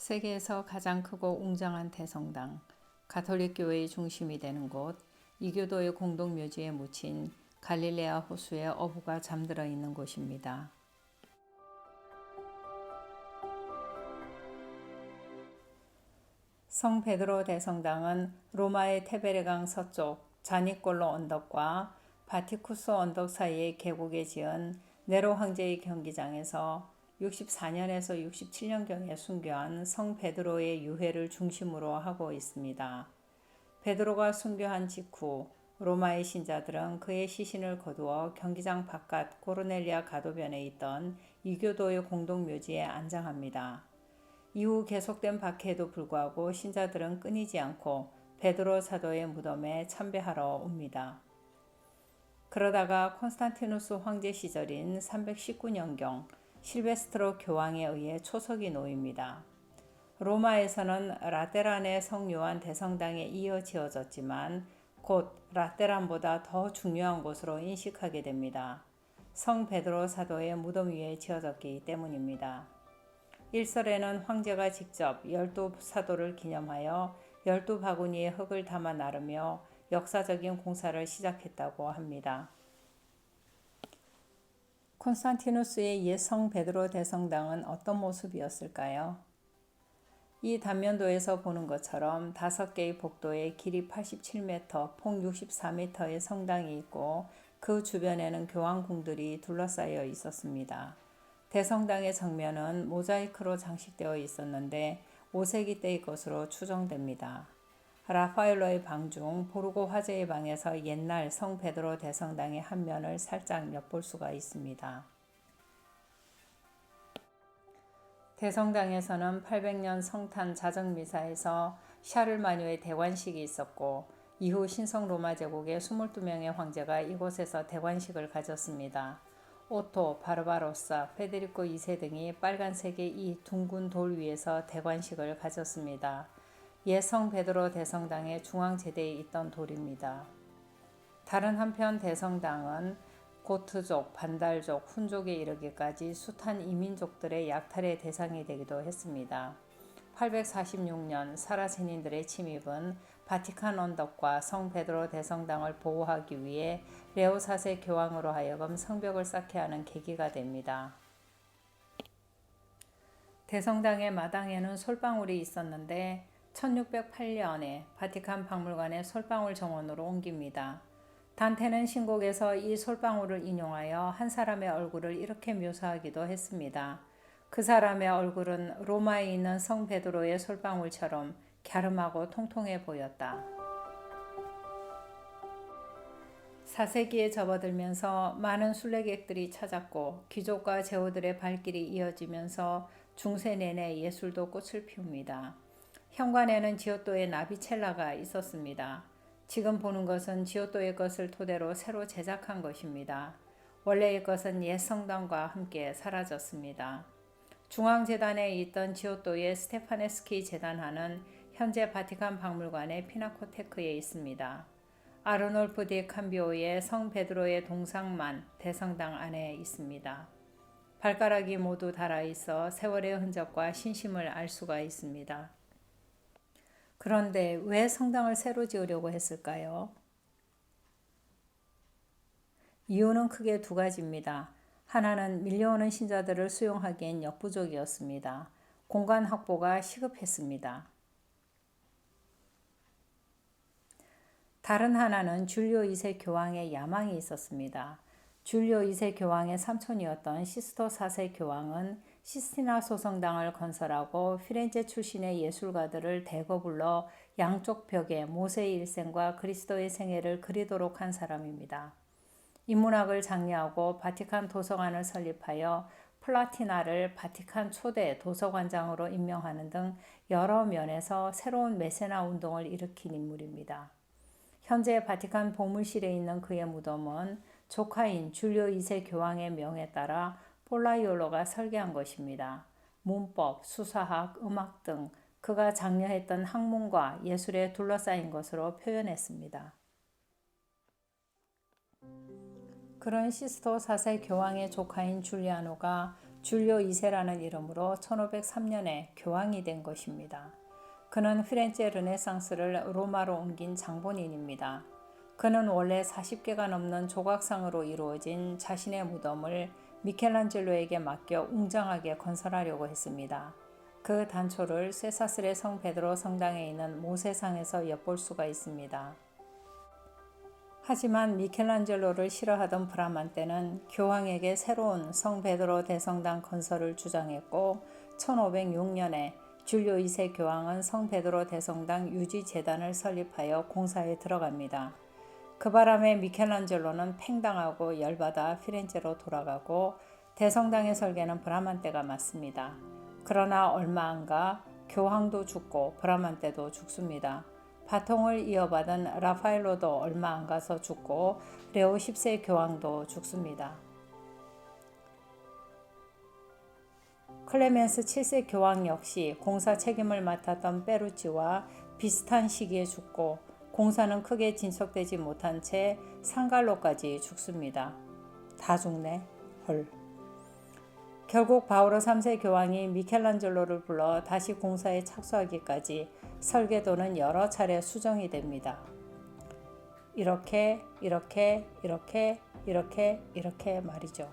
세계에서 가장 크고 웅장한 대성당, 가톨릭 교회의 중심이 되는 곳, 이교도의 공동묘지에 묻힌 갈릴레아 호수의 어부가 잠들어 있는 곳입니다. 성 베드로 대성당은 로마의 테베레강 서쪽 자니꼴로 언덕과 바티쿠스 언덕 사이의 계곡에 지은 네로 황제의 경기장에서 64년에서 67년경에 순교한 성 베드로의 유해를 중심으로 하고 있습니다. 베드로가 순교한 직후 로마의 신자들은 그의 시신을 거두어 경기장 바깥 고르넬리아 가도변에 있던 이교도의 공동묘지에 안장합니다. 이후 계속된 박해에도 불구하고 신자들은 끊이지 않고 베드로 사도의 무덤에 참배하러 옵니다. 그러다가 콘스탄티누스 황제 시절인 319년경 실베스트로 교황에 의해 초석이 놓입니다. 로마에서는 라테란의 성 요한 대성당에 이어 지어졌지만 곧 라테란보다 더 중요한 곳으로 인식하게 됩니다. 성 베드로 사도의 무덤 위에 지어졌기 때문입니다. 일설에는 황제가 직접 12사도를 기념하여 12바구니의 흙을 담아 나르며 역사적인 공사를 시작했다고 합니다. 콘스탄티누스의 옛 성 베드로 대성당은 어떤 모습이었을까요? 이 단면도에서 보는 것처럼 5개의 복도에 길이 87m, 폭 64m의 성당이 있고 그 주변에는 교황궁들이 둘러싸여 있었습니다. 대성당의 정면은 모자이크로 장식되어 있었는데 5세기 때의 것으로 추정됩니다. 라파엘로의 방 중 보르고 화제의 방에서 옛날 성 베드로 대성당의 한 면을 살짝 엿볼 수가 있습니다. 대성당에서는 800년 성탄 자정미사에서 샤를마뉴의 대관식이 있었고 이후 신성 로마 제국의 22명의 황제가 이곳에서 대관식을 가졌습니다. 오토, 바르바로사, 페데리코 2세 등이 빨간색의 이 둥근 돌 위에서 대관식을 가졌습니다. 옛 성 베드로 대성당의 중앙제대에 있던 돌입니다. 다른 한편 대성당은 고트족, 반달족, 훈족에 이르기까지 숱한 이민족들의 약탈의 대상이 되기도 했습니다. 846년 사라세닌들의 침입은 바티칸 언덕과 성 베드로 대성당을 보호하기 위해 레오 4세 교황으로 하여금 성벽을 쌓게 하는 계기가 됩니다. 대성당의 마당에는 솔방울이 있었는데 1608년에 바티칸 박물관에 솔방울 정원으로 옮깁니다. 단테는 신곡에서 이 솔방울을 인용하여 한 사람의 얼굴을 이렇게 묘사하기도 했습니다. 그 사람의 얼굴은 로마에 있는 성 베드로의 솔방울처럼 갸름하고 통통해 보였다. 4세기에 접어들면서 많은 순례객들이 찾았고 귀족과 제후들의 발길이 이어지면서 중세 내내 예술도 꽃을 피웁니다. 현관에는 지오토의 나비첼라가 있었습니다. 지금 보는 것은 지오토의 것을 토대로 새로 제작한 것입니다. 원래의 것은 옛 성당과 함께 사라졌습니다. 중앙재단에 있던 지오토의 스테파네스키 재단하는 현재 바티칸 박물관의 피나코테크에 있습니다. 아르놀프 디 캄비오의 성 베드로의 동상만 대성당 안에 있습니다. 발가락이 모두 닳아있어 세월의 흔적과 신심을 알 수가 있습니다. 그런데 왜 성당을 새로 지으려고 했을까요? 이유는 크게 두 가지입니다. 하나는 밀려오는 신자들을 수용하기엔 역부족이었습니다. 공간 확보가 시급했습니다. 다른 하나는 줄리오 2세 교황의 야망이 있었습니다. 줄리오 2세 교황의 삼촌이었던 시스토 4세 교황은 시스티나 소성당을 건설하고 피렌체 출신의 예술가들을 대거 불러 양쪽 벽에 모세의 일생과 그리스도의 생애를 그리도록 한 사람입니다. 인문학을 장려하고 바티칸 도서관을 설립하여 플라티나를 바티칸 초대 도서관장으로 임명하는 등 여러 면에서 새로운 메세나 운동을 일으킨 인물입니다. 현재 바티칸 보물실에 있는 그의 무덤은 조카인 줄리오 2세 교황의 명에 따라 폴라이올로가 설계한 것입니다. 문법, 수사학, 음악 등 그가 장려했던 학문과 예술에 둘러싸인 것으로 표현했습니다. 그런 시스토 4세 교황의 조카인 줄리아노가 줄리오 2세라는 이름으로 1503년에 교황이 된 것입니다. 그는 피렌체 르네상스를 로마로 옮긴 장본인입니다. 그는 원래 40개가 넘는 조각상으로 이루어진 자신의 무덤을 미켈란젤로에게 맡겨 웅장하게 건설하려고 했습니다. 그 단초를 쇠사슬의 성 베드로 성당에 있는 모세상에서 엿볼 수가 있습니다. 하지만 미켈란젤로를 싫어하던 브라만테는 교황에게 새로운 성 베드로 대성당 건설을 주장했고 1506년에 줄리오 2세 교황은 성 베드로 대성당 유지 재단을 설립하여 공사에 들어갑니다. 그 바람에 미켈란젤로는 팽당하고 열받아 피렌체로 돌아가고 대성당의 설계는 브라만테가 맡습니다. 그러나 얼마 안 가 교황도 죽고 브라만테도 죽습니다. 바통을 이어받은 라파엘로도 얼마 안 가서 죽고 레오 10세 교황도 죽습니다. 클레멘스 7세 교황 역시 공사 책임을 맡았던 페루치와 비슷한 시기에 죽고 공사는 크게 진척되지 못한 채 상갈로까지 죽습니다. 다 죽네. 헐. 결국 바오로 3세 교황이 미켈란젤로를 불러 다시 공사에 착수하기까지 설계도는 여러 차례 수정이 됩니다. 이렇게 말이죠.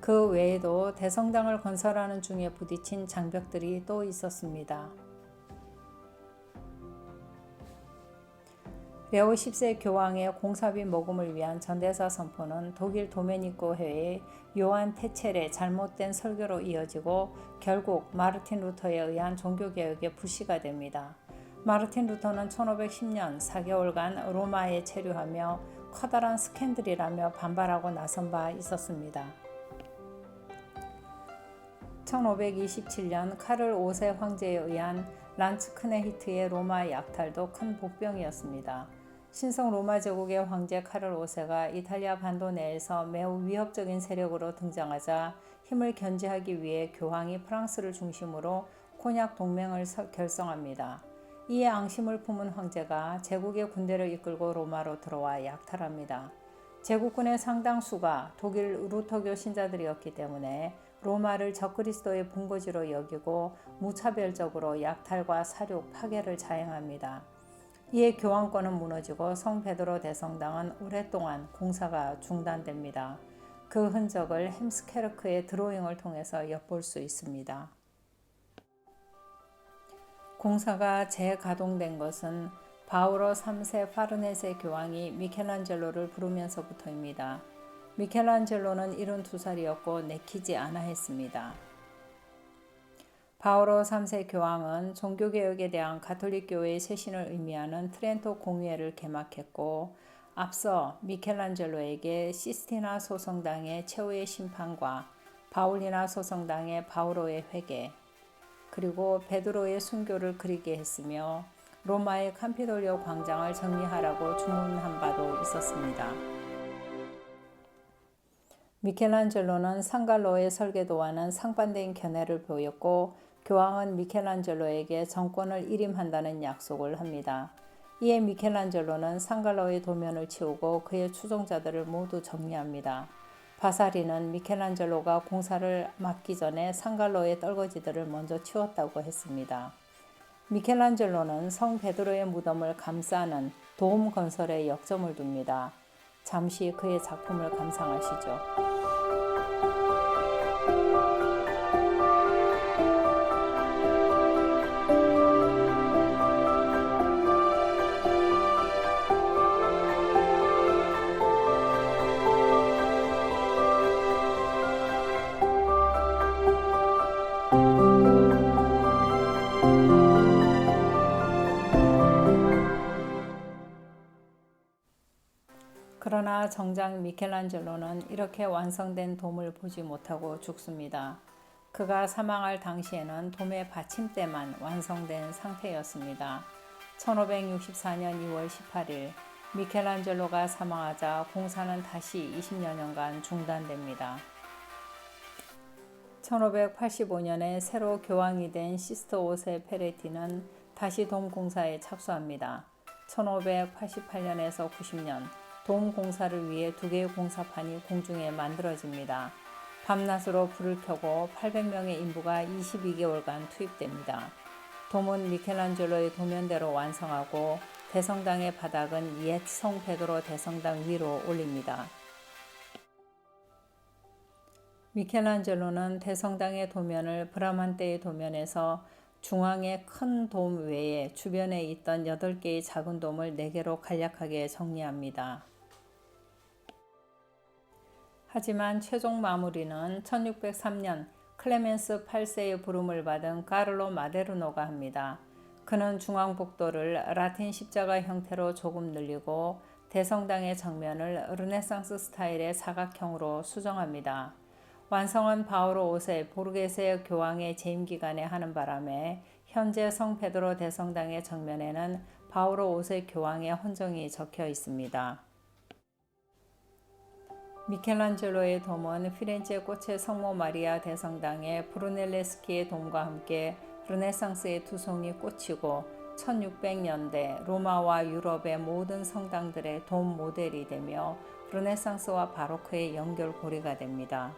그 외에도 대성당을 건설하는 중에 부딪힌 장벽들이 또 있었습니다. 레오 10세 교황의 공사비 모금을 위한 전대사 선포는 독일 도메니코 회의 요한 테첼의 잘못된 설교로 이어지고 결국 마르틴 루터에 의한 종교개혁의 불씨가 됩니다. 마르틴 루터는 1510년 4개월간 로마에 체류하며 커다란 스캔들이라며 반발하고 나선 바 있었습니다. 1527년 카를 5세 황제에 의한 란츠크네히트의 로마 약탈도 큰 복병이었습니다. 신성 로마 제국의 황제 카를 5세가 이탈리아 반도 내에서 매우 위협적인 세력으로 등장하자 힘을 견제하기 위해 교황이 프랑스를 중심으로 코냑 동맹을 결성합니다. 이에 앙심을 품은 황제가 제국의 군대를 이끌고 로마로 들어와 약탈합니다. 제국군의 상당수가 독일 루터교 신자들이었기 때문에 로마를 적그리스도의 본거지로 여기고 무차별적으로 약탈과 사륙, 파괴를 자행합니다. 이에 교황권은 무너지고 성 베드로 대성당은 오랫동안 공사가 중단됩니다. 그 흔적을 햄스케르크의 드로잉을 통해서 엿볼 수 있습니다. 공사가 재가동된 것은 바오로 3세 파르네세 교황이 미켈란젤로를 부르면서부터입니다. 미켈란젤로는 72살이었고 내키지 않아 했습니다. 바오로 3세 교황은 종교개혁에 대한 가톨릭 교회의 쇄신을 의미하는 트렌토 공의회를 개막했고 앞서 미켈란젤로에게 시스티나 소성당의 최후의 심판과 바울리나 소성당의 바오로의 회개 그리고 베드로의 순교를 그리게 했으며 로마의 캄피돌리오 광장을 정리하라고 주문한 바도 있었습니다. 미켈란젤로는 상갈로의 설계도와는 상반된 견해를 보였고 교황은 미켈란젤로에게 정권을 일임한다는 약속을 합니다. 이에 미켈란젤로는 상갈로의 도면을 치우고 그의 추종자들을 모두 정리합니다. 바사리는 미켈란젤로가 공사를 맡기 전에 상갈로의 떨거지들을 먼저 치웠다고 했습니다. 미켈란젤로는 성 베드로의 무덤을 감싸는 도움 건설에 역점을 둡니다. 잠시 그의 작품을 감상하시죠. 그러나 정작 미켈란젤로는 이렇게 완성된 돔을 보지 못하고 죽습니다. 그가 사망할 당시에는 돔의 받침대만 완성된 상태였습니다. 1564년 2월 18일 미켈란젤로가 사망하자 공사는 다시 20여 년간 중단됩니다. 1585년에 새로 교황이 된 시스터 5세 페레티는 다시 돔 공사에 착수합니다. 1588년에서 90년 돔 공사를 위해 두 개의 공사판이 공중에 만들어집니다. 밤낮으로 불을 켜고 800명의 인부가 22개월간 투입됩니다. 돔은 미켈란젤로의 도면대로 완성하고 대성당의 바닥은 옛 성 베드로 대성당 위로 올립니다. 미켈란젤로는 대성당의 도면을 브라만테의 도면에서 중앙의 큰 돔 외에 주변에 있던 8개의 작은 돔을 4개로 간략하게 정리합니다. 하지만 최종 마무리는 1603년 클레멘스 8세의 부름을 받은 까를로 마데르노가 합니다. 그는 중앙복도를 라틴 십자가 형태로 조금 늘리고 대성당의 정면을 르네상스 스타일의 사각형으로 수정합니다. 완성은 바오로 5세 보르게세 교황의 재임 기간에 하는 바람에 현재 성 베드로 대성당의 정면에는 바오로 5세 교황의 헌정이 적혀 있습니다. 미켈란젤로의 돔은 피렌체 꽃의 성모 마리아 대성당의 브루넬레스키의 돔과 함께 르네상스의 두 송이 꽂히고 1600년대 로마와 유럽의 모든 성당들의 돔 모델이 되며 르네상스와 바로크의 연결고리가 됩니다.